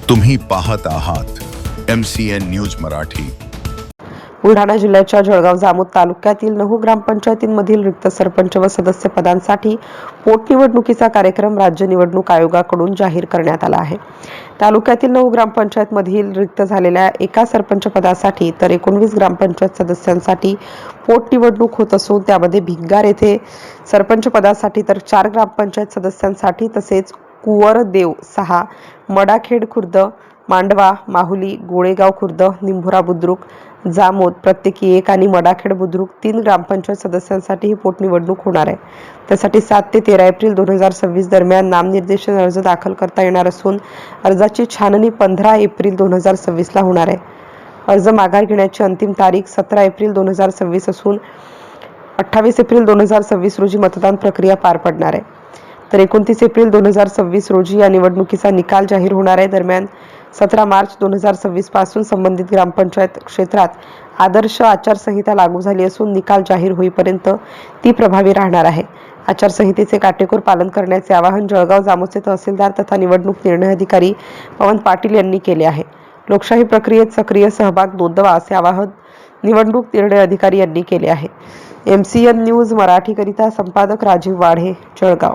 तुम्ही पाहत आहात MCN न्यूज मराठी। बुलढाणा जिल्ह्याच्या जळगाव जामोद तालुक्यातील 9 ग्रामपंचायतींमधील रिक्त सरपंच व सदस्य पदांसाठी पोटनिवडणुकीचा कार्यक्रम राज्य निवडणूक आयोगाकडून जाहीर करण्यात आला आहे। तालुक्यातील 9 ग्रामपंचायतमधील रिक्त झालेल्या एका सरपंच पदासाठी तर 19 ग्रामपंचायत सदस्यांसाठी पोटनिवडणूक होत असून त्यामध्ये भिंगार येथे सरपंच पदासाठी तर 4 ग्रामपंचायत सदस्यांसाठी तसेच कुवरदेव 6, मडाखेड खुर्द, मांडवा, माहुली, गोळेगाव खुर्द, निंभोरा बुद्रुक, जामोद प्रत्येकी 1 आणि मडाखेड बुद्रुक 3 ग्रामपंचायत सदस्यांसाठी ही पोटनिवडणूक होणार आहे। त्यासाठी 7 ते 13 एप्रिल 2026 दरम्यान नामनिर्देशन अर्ज दाखल करता येणार असून अर्जाची छाननी 15 एप्रिल 2026 ला होणार आहे। अर्ज माघार घेण्याची अंतिम तारीख 17 एप्रिल 2026 असून 28 एप्रिल 2026 रोजी मतदान प्रक्रिया पार पडणार आहे। तर 29 एप्रिल 2026 रोजी या निवडणुकीचा निकाल जाहीर होणार आहे। दरम्यान 17 मार्च 2026 पासून संबंधित ग्रामपंचायत क्षेत्रात आदर्श आचारसंहिता लागू झाली असून निकाल जाहीर होईपर्यंत ती प्रभावी राहणार आहे। आचारसंहितेचे काटेकोर पालन करण्याचे आवाहन जळगाव जामोदचे तहसीलदार तथा निवडणूक निर्णय अधिकारी पवन पाटील यांनी केले आहे। लोकशाही प्रक्रियेत सक्रिय सहभाग नोंदवा असे आवाहन निवडणूक निर्णय अधिकारी यांनी केले आहे। MCN न्यूज मराठीकरिता संपादक राजीव वाढे, जळगाव।